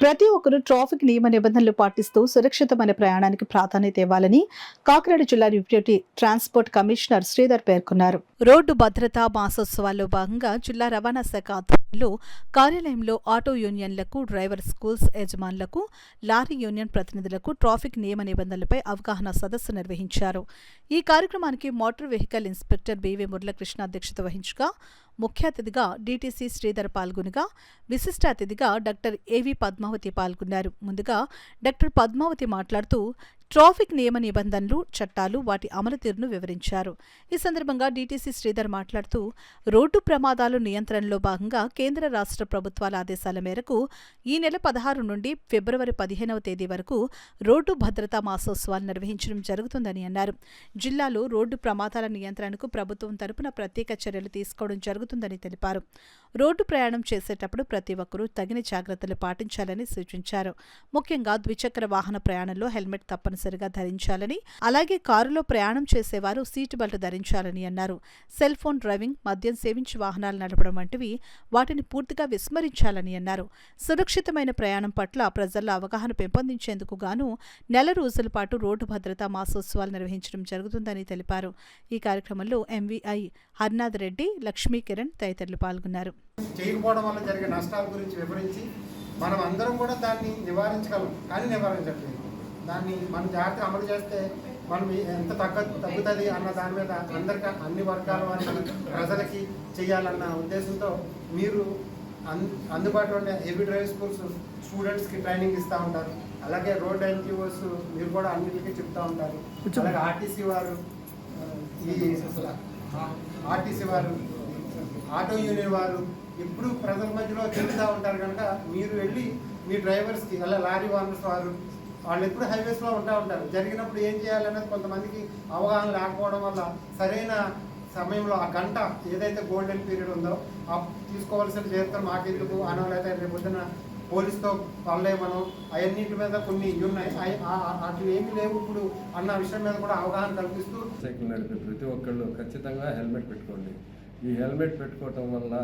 ప్రతి ఒక్కరూ ట్రాఫిక్ నియమ నిబంధనలు పాటిస్తూ సురక్షితమైన ప్రయాణానికి ప్రాధాన్యత ఇవ్వాలని కాకినాడ జిల్లా డిప్యూటీ ట్రాన్స్పోర్ట్ కమిషనర్ శ్రీధర్ పేర్కొన్నారు. రోడ్డు భద్రతా మాసోత్సవాల్లో భాగంగా జిల్లా రవాణా శాఖ ఆధ్వర్యంలో కార్యాలయంలో ఆటో యూనియన్లకు, డ్రైవర్ స్కూల్స్ యజమానులకు, లారీ యూనియన్ ప్రతినిధులకు ట్రాఫిక్ నియమ నిబంధనలపై అవగాహన సదస్సు నిర్వహించారు. ఈ కార్యక్రమానికి motor vehicle inspector BV Muralikrishna అధ్యక్షత వహించగా, ముఖ్య అతిథిగా డిటిసి శ్రీధర్ పాల్గొనగా, విశిష్ట అతిథిగా డాక్టర్ ఏవి పద్మావతి పాల్గొన్నారు. ముందుగా డాక్టర్ పద్మావతి మాట్లాడుతూ ట్రాఫిక్ నియమ నిబంధనలు, చట్టాలు, వాటి అమలు తీరును వివరించారు. ఈ సందర్భంగా డిటిసి శ్రీధర్ మాట్లాడుతూ రోడ్డు ప్రమాదాలు నియంత్రణలో భాగంగా కేంద్ర రాష్ట్ర ప్రభుత్వాల ఆదేశాల మేరకు ఈ నెల 16 నుండి ఫిబ్రవరి 15వ తేదీ వరకు రోడ్డు భద్రతా మాసోత్సవాలు నిర్వహించడం జరుగుతుందని అన్నారు. జిల్లాలో రోడ్డు ప్రమాదాల నియంత్రణకు ప్రభుత్వం తరపున ప్రత్యేక చర్యలు తీసుకోవడం జరుగుతుందని తెలిపారు. రోడ్డు ప్రయాణం చేసేటప్పుడు ప్రతి ఒక్కరూ తగిన జాగ్రత్తలు పాటించాలని సూచించారు. ముఖ్యంగా ద్విచక్ర వాహన ప్రయాణంలో హెల్మెట్ తప్పనిసరిగా ధరించాలని, అలాగే కారులో ప్రయాణం చేసేవారు సీటు బెల్ట్ ధరించాలని అన్నారు. సెల్ ఫోన్ డ్రైవింగ్, మద్యం సేవించి వాహనాలు నడపడం వంటివి వాటిని పూర్తిగా విస్మరించాలని అన్నారు. సురక్షితమైన ప్రయాణం పట్ల ప్రజల్లో అవగాహన పెంపొందించేందుకు గాను నెల రోజుల పాటు రోడ్డు భద్రతా మాసోత్సవాలు నిర్వహించడం జరుగుతుందని తెలిపారు. ఈ కార్యక్రమంలో ఎంవీఐ హర్నాథ్ రెడ్డి, లక్ష్మీ కిరణ్ తదితరులు పాల్గొన్నారు. చేయకపోవడం వల్ల జరిగే నష్టాల గురించి వివరించి మనం అందరం కూడా దాన్ని నివారించగలం, కానీ నివారించట్లేదు. దాన్ని మనం జాగ్రత్త అమలు చేస్తే మనం ఎంత తగ్గుతుంది అన్న దాని మీద అందరికీ, అన్ని వర్గాల వారికి, ప్రజలకి చేయాలన్న ఉద్దేశంతో మీరు అందుబాటులో ఉండే హెవీ డ్రైవ్ స్కూల్స్ స్టూడెంట్స్కి ట్రైనింగ్ ఇస్తూ ఉంటారు. అలాగే రోడ్ ఎన్జిఓస్ మీరు కూడా అన్నిటికీ చెప్తూ ఉంటారు. అలాగే ఆర్టీసీ వారు, ఆటో యూనియన్ వారు ఎప్పుడు ప్రజల మధ్యలో తిరుగుతూ ఉంటారు. కనుక మీరు వెళ్ళి మీ డ్రైవర్స్కి, అలా లారీ ఓనర్స్ వారు వాళ్ళు ఎప్పుడు హైవేస్లో ఉంటారు. జరిగినప్పుడు ఏం చేయాలనేది కొంతమందికి అవగాహన లేకపోవడం వల్ల సరైన సమయంలో ఆ గంట ఏదైతే గోల్డెన్ పీరియడ్ ఉందో ఆ తీసుకోవాల్సిన చేస్తారు మాకెందుకు అనవలైతే రేపు పొద్దున పోలీస్తో వల్లే మనం అవన్నింటి మీద కొన్ని ఉన్నాయి, అట్లా ఏమీ లేవు ఇప్పుడు అన్న విషయం మీద కూడా అవగాహన కల్పిస్తూ సైకిల్ నడిపే ప్రతి ఒక్కళ్ళు ఖచ్చితంగా హెల్మెట్ పెట్టుకోండి. ఈ హెల్మెట్ పెట్టుకోవటం వల్ల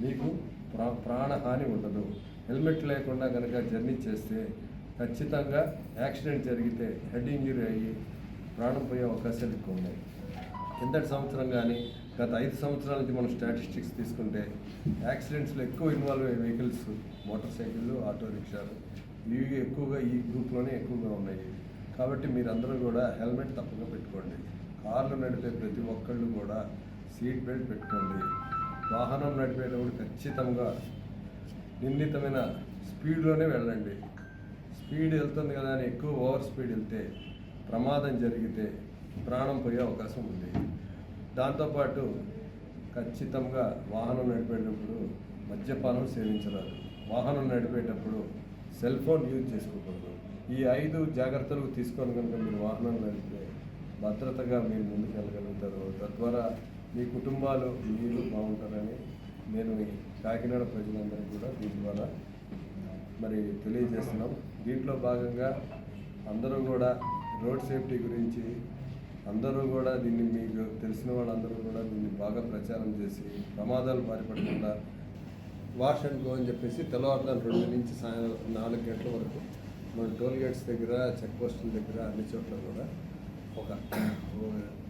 మీకు ప్రాణహాని ఉండదు. హెల్మెట్ లేకుండా కనుక జర్నీ చేస్తే ఖచ్చితంగా యాక్సిడెంట్ జరిగితే హెడ్ ఇంజరీ అయ్యి ప్రాణం పోయే అవకాశాలు ఎక్కువ ఉన్నాయి. కిందటి సంవత్సరం కానీ గత 5 సంవత్సరాల నుంచి మనం స్టాటిస్టిక్స్ తీసుకుంటే యాక్సిడెంట్స్లో ఎక్కువ ఇన్వాల్వ్ అయ్యే వెహికల్స్ మోటార్ సైకిళ్ళు, ఆటో రిక్షాలు, ఇవి ఎక్కువగా ఈ గ్రూప్లోనే ఎక్కువగా ఉన్నాయి. కాబట్టి మీరందరూ కూడా హెల్మెట్ తప్పగా పెట్టుకోండి. కార్లు నడిపే ప్రతి ఒక్కళ్ళు కూడా సీట్ బెల్ట్ పెట్టుకోండి. వాహనం నడిపేటప్పుడు ఖచ్చితంగా నిర్ణీతమైన స్పీడ్లోనే వెళ్ళండి. స్పీడ్ వెళ్తుంది కదా అని ఎక్కువ ఓవర్ స్పీడ్ వెళ్తే ప్రమాదం జరిగితే ప్రాణం పోయే అవకాశం ఉంది. దాంతోపాటు ఖచ్చితంగా వాహనం నడిపేటప్పుడు మద్యపానం సేవించరాదు. వాహనం నడిపేటప్పుడు సెల్ ఫోన్ యూజ్ చేసుకోకూడదు. ఈ 5 జాగ్రత్తలు తీసుకొని కనుక మీరు వాహనం నడిపితే భద్రతగా మీరు ముందుకు వెళ్ళగలుగుతారు. తద్వారా మీ కుటుంబాలు, మీరు బాగుంటారని నేను ఈ కాకినాడ ప్రజలందరికీ కూడా దీని ద్వారా మరి తెలియజేస్తున్నాం. దీంట్లో భాగంగా అందరూ కూడా రోడ్ సేఫ్టీ గురించి అందరూ కూడా దీన్ని, మీకు తెలిసిన వాళ్ళందరూ కూడా దీన్ని బాగా ప్రచారం చేసి ప్రమాదాలు బారిపడకుండా వాష్ అండ్ గో అని చెప్పేసి తెల్లవారుజాము 2 నుంచి సాయంత్రం 4 గంటల వరకు మన టోల్ గేట్స్ దగ్గర, చెక్ పోస్టుల దగ్గర, అన్ని చోట్ల కూడా ఒక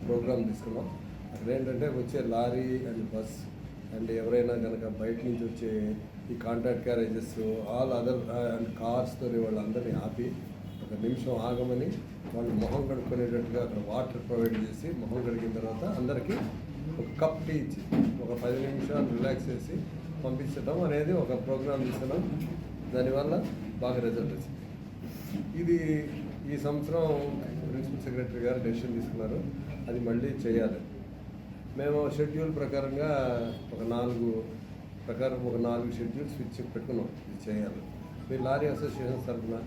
ప్రోగ్రాం తీసుకున్నాం. అక్కడ ఏంటంటే వచ్చే లారీ అండ్ బస్ అండ్ ఎవరైనా కనుక బయట నుంచి వచ్చే ఈ contract carriages, all other and కార్స్తో వాళ్ళందరినీ ఆపి 1 నిమిషం ఆగమని వాళ్ళు మొహం కడుక్కునేటట్టుగా అక్కడ వాటర్ ప్రొవైడ్ చేసి మొహం కడిగిన తర్వాత అందరికీ ఒక కప్ టీ ఇచ్చి ఒక 10 నిమిషాలు రిలాక్స్ చేసి పంపించడం అనేది ఒక ప్రోగ్రాం తీసుకున్నాం. దానివల్ల బాగా రిజల్ట్ వచ్చింది. ఇది ఈ సంవత్సరం ప్రిన్సిపల్ సెక్రటరీ గారు డెసిషన్ తీసుకున్నారు, అది మళ్ళీ చేయాలి. మేము షెడ్యూల్ ప్రకారంగా ఒక 4 షెడ్యూల్స్ ఇచ్చి పెట్టుకున్నాం, ఇది చేయాలి. మీరు లారీ అసోసియేషన్ తరఫున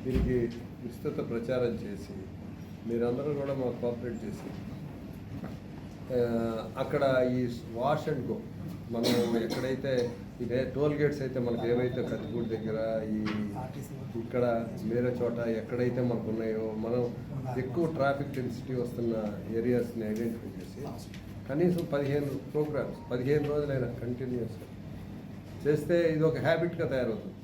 దీనికి విస్తృత ప్రచారం చేసి మీరందరూ కూడా మాకు కోఆపరేట్ చేసి అక్కడ ఈ వాష్ అండ్ గో మనం ఎక్కడైతే ఇదే టోల్ గేట్స్ అయితే మనకు ఏవైతే కత్తిపూడి దగ్గర ఇక్కడ వేరే చోట ఎక్కడైతే మనకు ఉన్నాయో మనం ఎక్కువ ట్రాఫిక్ డెన్సిటీ వస్తున్న ఏరియాస్ని ఐడెంటిఫై చేసి కనీసం 15 ప్రోగ్రామ్స్ 15 రోజులైనా కంటిన్యూస్గా చేస్తే ఇది ఒక హ్యాబిట్గా తయారవుతుంది.